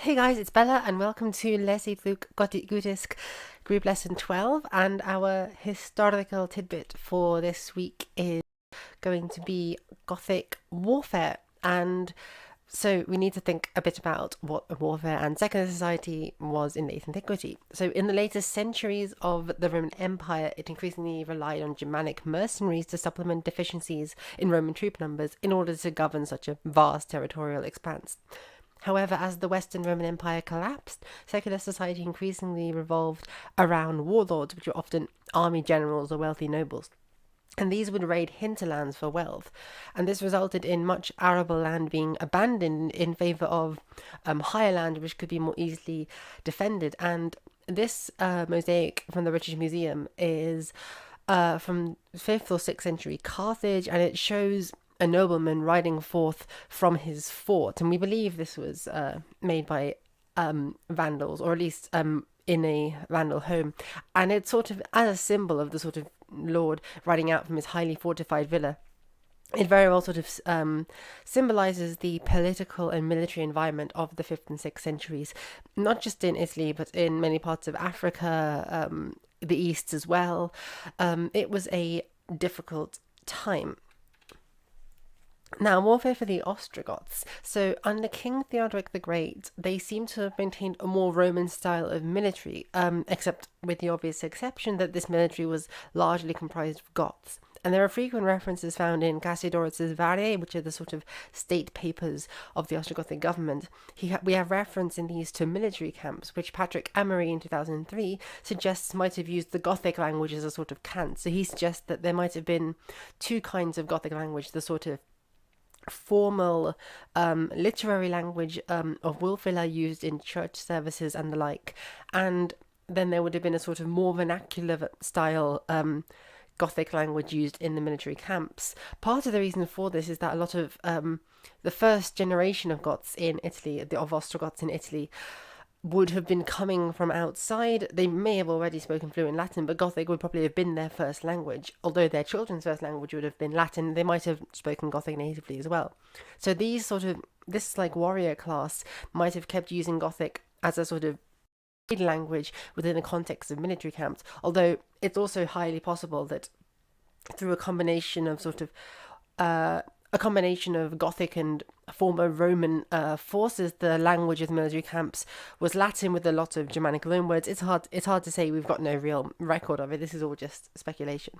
Hey guys, it's Bella and welcome to Leslie Luke Gothic group lesson 12, and our historical tidbit for this week is going to be Gothic Warfare. And so we need to think a bit about what warfare and secular society was in late antiquity. So in the later centuries of the Roman Empire, it increasingly relied on Germanic mercenaries to supplement deficiencies in Roman troop numbers in order to govern such a vast territorial expanse. However, as the Western Roman Empire collapsed, secular society increasingly revolved around warlords, which were often army generals or wealthy nobles. And these would raid hinterlands for wealth. And this resulted in much arable land being abandoned in favour of higher land, which could be more easily defended. And this mosaic from the British Museum is from 5th or 6th century Carthage, and it shows a nobleman riding forth from his fort, and we believe this was made by Vandals, or at least in a Vandal home, and it's sort of as a symbol of the sort of lord riding out from his highly fortified villa. It very well sort of symbolizes the political and military environment of the 5th and 6th centuries, not just in Italy, but in many parts of Africa, the East as well. It was a difficult time. Now, warfare for the Ostrogoths. So, under King Theodoric the Great, they seem to have maintained a more Roman style of military, except with the obvious exception that this military was largely comprised of Goths. And there are frequent references found in Cassiodorus' Variae, which are the sort of state papers of the Ostrogothic government. We have reference in these to military camps, which Patrick Emery in 2003 suggests might have used the Gothic language as a sort of cant. So he suggests that there might have been two kinds of Gothic language, the sort of formal literary language of Wilfilla used in church services and the like, and then there would have been a sort of more vernacular style Gothic language used in the military camps. Part of the reason for this is that a lot of the first generation of Goths in Italy, of Ostrogoths in Italy, would have been coming from outside. They may have already spoken fluent Latin, but Gothic would probably have been their first language. Although their children's first language would have been Latin, they might have spoken Gothic natively as well. So this like warrior class might have kept using Gothic as a sort of language within the context of military camps. Although it's also highly possible that through a combination of Gothic and former Roman forces, the language of the military camps was Latin with a lot of Germanic loanwords. It's hard to say. We've got no real record of it. This is all just speculation.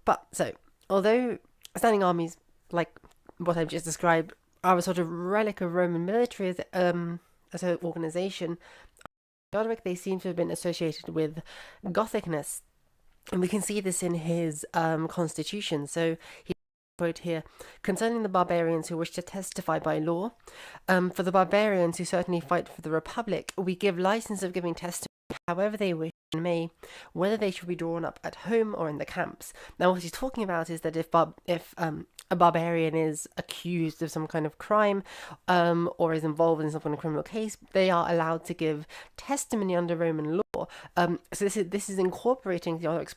But so, although standing armies like what I've just described are a sort of relic of Roman military as an organization, they seem to have been associated with Gothicness, and we can see this in his constitution. So he quote here, concerning the barbarians who wish to testify by law, for the barbarians who certainly fight for the Republic, we give license of giving testimony however they wish and may, whether they should be drawn up at home or in the camps. Now, what he's talking about is that if a barbarian is accused of some kind of crime, or is involved in some kind of criminal case, they are allowed to give testimony under Roman law. So this is incorporating Theodoric's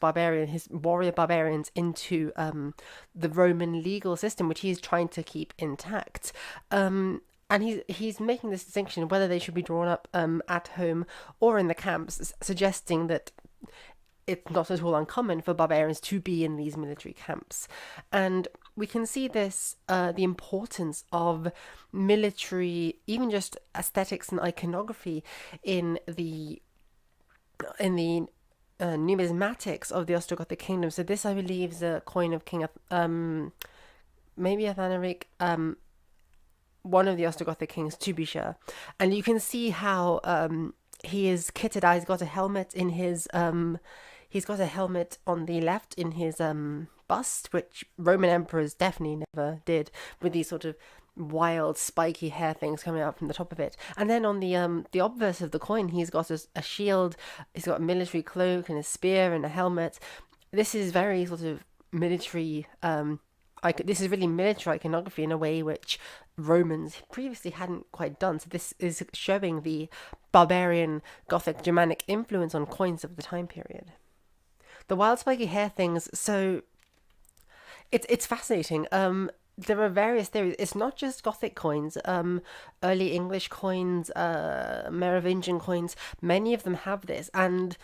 his warrior barbarians into the Roman legal system, which he's trying to keep intact. And he's making this distinction whether they should be drawn up at home or in the camps, suggesting that it's not at all uncommon for barbarians to be in these military camps. And we can see this, the importance of military, even just aesthetics and iconography in the numismatics of the Ostrogothic kingdom. So this, I believe, is a coin of King maybe Athanaric, one of the Ostrogothic kings, to be sure. And you can see how he is kitted out. He's got a helmet in his he's got a helmet on the left in his bust, which Roman emperors definitely never did, with these sort of wild spiky hair things coming out from the top of it. And then on the obverse of the coin, he's got a shield, he's got a military cloak and a spear and a helmet. This is very sort of military this is really military iconography in a way which Romans previously hadn't quite done. So this is showing the barbarian Gothic Germanic influence on coins of the time period. The wild spiky hair things, so it's fascinating. there are various theories. It's not just Gothic coins. Early English coins, Merovingian coins, many of them have this, and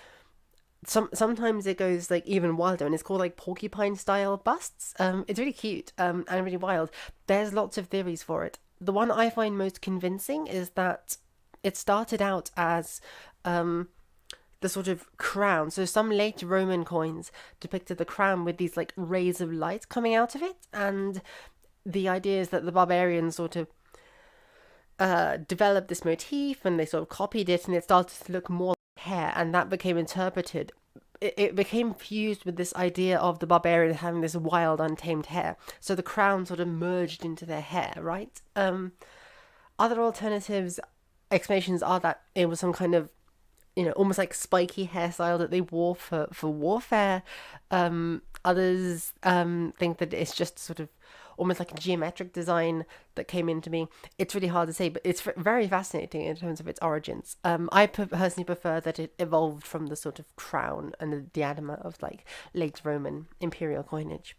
sometimes it goes like even wilder, and it's called like porcupine style busts. It's really cute, and really wild. There's lots of theories for it. The one I find most convincing is that it started out as the sort of crown. So some late Roman coins depicted the crown with these like rays of light coming out of it, and the idea is that the barbarians sort of developed this motif and they sort of copied it, and it started to look more like hair, and that became interpreted. It became fused with this idea of the barbarian having this wild, untamed hair. So the crown sort of merged into their hair, right? Other alternatives, explanations are that it was some kind of, almost like spiky hairstyle that they wore for warfare. Others think that it's just sort of almost like a geometric design that came into being. It's really hard to say, but it's very fascinating in terms of its origins. I personally prefer that it evolved from the sort of crown and the diadema of like late Roman imperial coinage.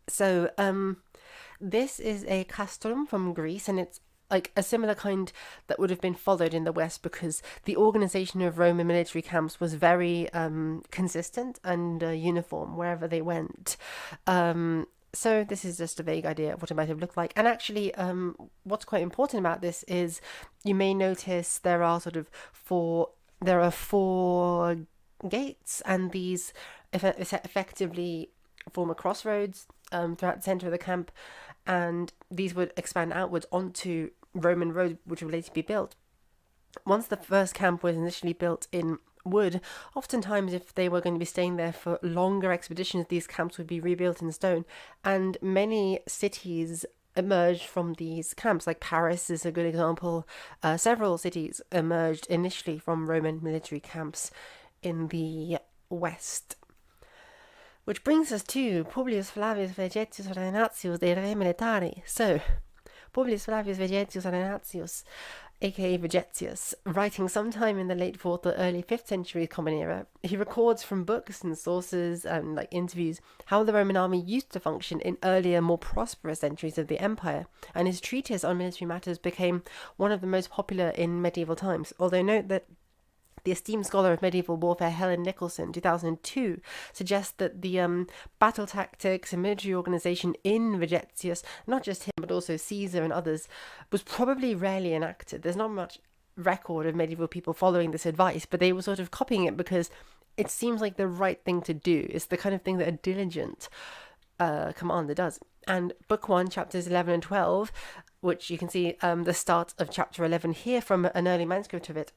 So this is a castrum from Greece, and it's like a similar kind that would have been followed in the West because the organization of Roman military camps was very consistent and uniform wherever they went. So this is just a vague idea of what it might have looked like. And actually, what's quite important about this is you may notice there are four gates, and these effectively form a crossroads throughout the center of the camp, and these would expand outwards onto Roman road, which would later be built. Once the first camp was initially built in wood, oftentimes if they were going to be staying there for longer expeditions, these camps would be rebuilt in stone, and many cities emerged from these camps. Like Paris is a good example. Several cities emerged initially from Roman military camps in the West. Which brings us to Publius Flavius Vegetius Renatius de Re Militari. So, Publius Flavius Vegetius Renatius, aka Vegetius, writing sometime in the late 4th or early 5th century Common Era, he records from books and sources and like interviews how the Roman army used to function in earlier, more prosperous centuries of the empire, and his treatise on military matters became one of the most popular in medieval times. Although note that the esteemed scholar of medieval warfare Helen Nicholson, 2002, suggests that the battle tactics and military organization in Vegetius, not just him but also Caesar and others, was probably rarely enacted. There's not much record of medieval people following this advice, but they were sort of copying it because it seems like the right thing to do. It's the kind of thing that a diligent commander does. And Book 1, chapters 11 and 12, which you can see the start of chapter 11 here from an early manuscript of it,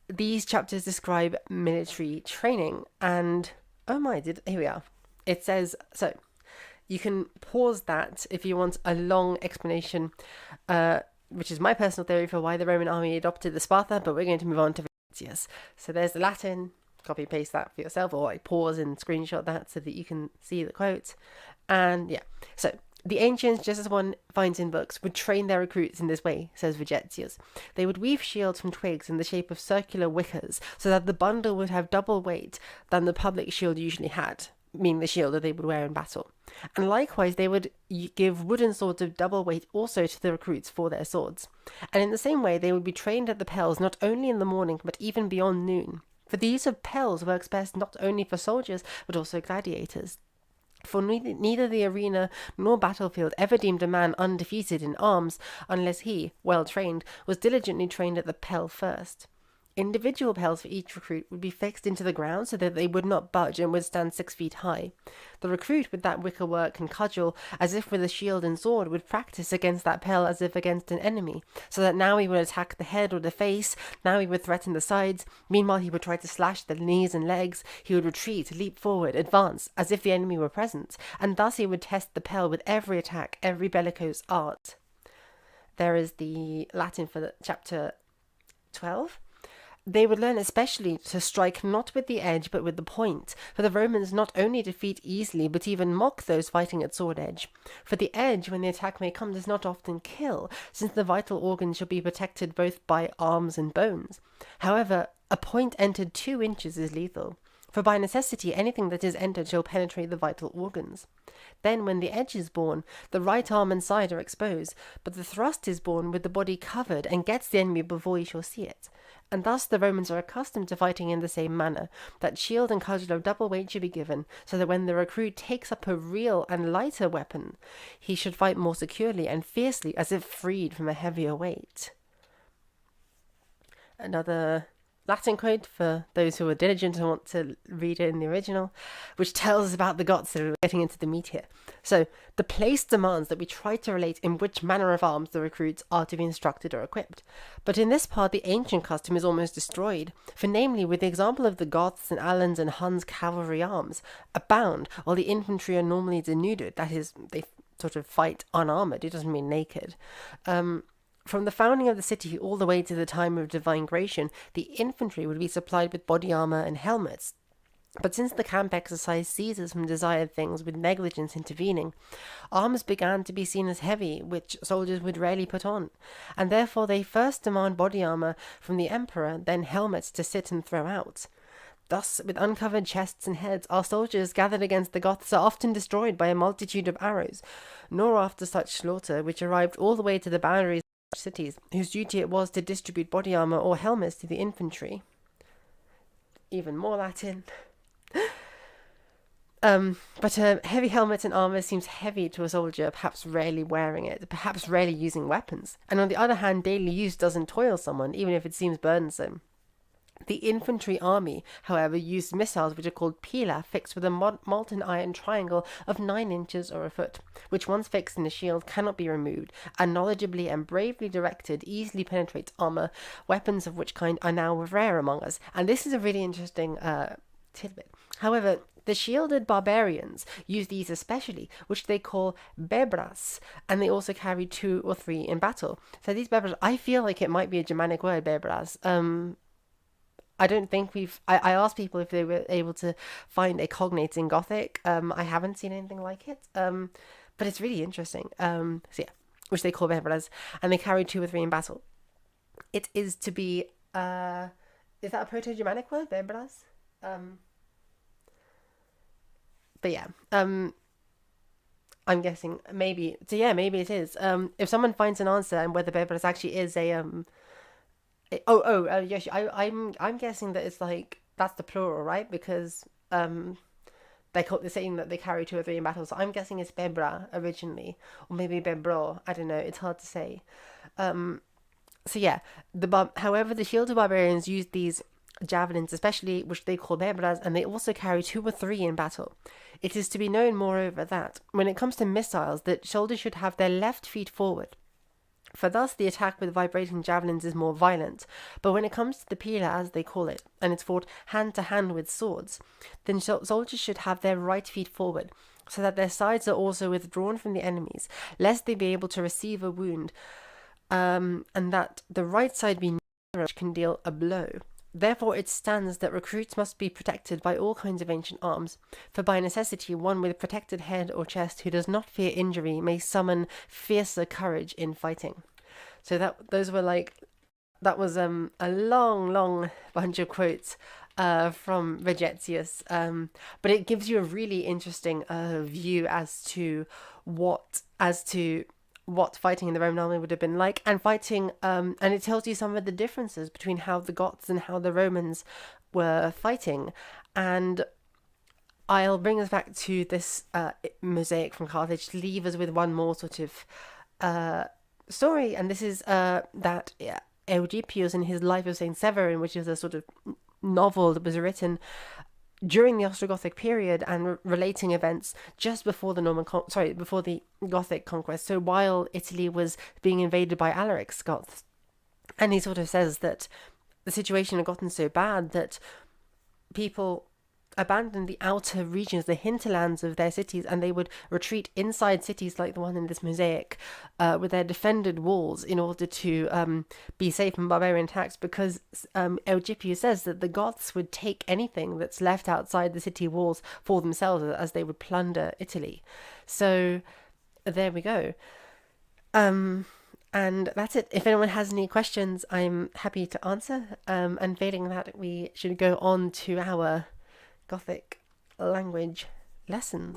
these chapters describe military training, and here we are. It says, so you can pause that if you want a long explanation, which is my personal theory for why the Roman army adopted the Sparta, but we're going to move on to Vegetius. So there's the Latin, copy paste that for yourself, or like pause and screenshot that so that you can see the quote. And yeah, so the ancients, just as one finds in books, would train their recruits in this way, says Vegetius. They would weave shields from twigs in the shape of circular wickers, so that the bundle would have double weight than the public shield usually had, meaning the shield that they would wear in battle. And likewise, they would give wooden swords of double weight also to the recruits for their swords. And in the same way, they would be trained at the pels not only in the morning, but even beyond noon. For the use of pels works best not only for soldiers, but also gladiators. For neither the arena nor battlefield ever deemed a man undefeated in arms unless he, well trained, was diligently trained at the pel first. Individual pels for each recruit would be fixed into the ground so that they would not budge and would stand 6 feet high. The recruit with that wicker work and cudgel, as if with a shield and sword, would practice against that pel as if against an enemy, so that now he would attack the head or the face, now he would threaten the sides, meanwhile he would try to slash the knees and legs, he would retreat, leap forward, advance, as if the enemy were present, and thus he would test the pel with every attack, every bellicose art. There is the Latin for chapter 12. They would learn especially to strike not with the edge but with the point, for the Romans not only defeat easily but even mock those fighting at sword edge. For the edge, when the attack may come, does not often kill, since the vital organs shall be protected both by arms and bones. However, a point entered 2 inches is lethal. for by necessity anything that is entered shall penetrate the vital organs. Then, when the edge is born, the right arm and side are exposed, but the thrust is born with the body covered and gets the enemy before he shall see it. And thus the Romans are accustomed to fighting in the same manner, that shield and cudgel of double weight should be given, so that when the recruit takes up a real and lighter weapon, he should fight more securely and fiercely, as if freed from a heavier weight. Another Latin quote for those who are diligent and want to read it in the original, which tells us about the Goths. So we're getting into the meat here. So the place demands that we try to relate in which manner of arms the recruits are to be instructed or equipped. But in this part the ancient custom is almost destroyed, for namely with the example of the Goths and Alans and Huns cavalry arms abound, while the infantry are normally denuded, that is, they sort of fight unarmoured, it doesn't mean naked. From the founding of the city all the way to the time of divine Gratian, the infantry would be supplied with body armour and helmets. But since the camp exercise ceases from desired things with negligence intervening, arms began to be seen as heavy, which soldiers would rarely put on, and therefore they first demand body armour from the emperor, then helmets to sit and throw out. Thus, with uncovered chests and heads, our soldiers gathered against the Goths are often destroyed by a multitude of arrows, nor after such slaughter, which arrived all the way to the boundaries cities, whose duty it was to distribute body armour or helmets to the infantry. Even more Latin. But a heavy helmet and armour seems heavy to a soldier, perhaps rarely wearing it, perhaps rarely using weapons, and on the other hand daily use doesn't toil someone, even if it seems burdensome. The infantry army, however, used missiles which are called pila, fixed with a molten iron triangle of 9 inches or a foot, which once fixed in a shield cannot be removed, and knowledgeably and bravely directed easily penetrates armour, weapons of which kind are now rare among us. And this is a really interesting tidbit. However, the shielded barbarians use these especially, which they call bebras, and they also carry 2 or 3 in battle. So these bebras, I feel like it might be a Germanic word, bebras. I don't think I asked people if they were able to find a cognate in Gothic. I haven't seen anything like it. But it's really interesting. So yeah, which they call bebras, and they carry 2 or 3 in battle. It is to be, is that a Proto-Germanic word, bebras? But yeah, I'm guessing maybe, so yeah, maybe it is. If someone finds an answer and whether bebras actually is a, yes, I'm guessing that it's like, that's the plural, right? Because they're saying that they carry 2 or 3 in battle, so I'm guessing it's bebra originally, or maybe bebro. I don't know. It's hard to say. So yeah, however, the shielded barbarians use these javelins, especially, which they call bebras, and they also carry 2 or 3 in battle. It is to be known, moreover, that when it comes to missiles, that soldiers should have their left feet forward, for thus the attack with vibrating javelins is more violent. But when it comes to the pila, as they call it, and it's fought hand to hand with swords, then soldiers should have their right feet forward, so that their sides are also withdrawn from the enemies, lest they be able to receive a wound, and that the right side be nearer which can deal a blow. Therefore it stands that recruits must be protected by all kinds of ancient arms, for by necessity one with protected head or chest who does not fear injury may summon fiercer courage in fighting. So that was a long bunch of quotes from Vegetius, but it gives you a really interesting view as to what fighting in the Roman army would have been like, and fighting, and it tells you some of the differences between how the Goths and how the Romans were fighting. And I'll bring us back to this mosaic from Carthage to leave us with one more sort of story, and this is that Eugipius in his Life of Saint Severin, which is a sort of novel that was written during the Ostrogothic period and relating events just before the before the Gothic conquest. So while Italy was being invaded by Alaric's Goths, and he sort of says that the situation had gotten so bad that people abandoned the outer regions, the hinterlands of their cities, and they would retreat inside cities like the one in this mosaic, with their defended walls in order to be safe from barbarian attacks, because Eugipius says that the Goths would take anything that's left outside the city walls for themselves, as they would plunder Italy. So there we go. And that's it. If anyone has any questions, I'm happy to answer. And failing that, we should go on to our Gothic language lessons.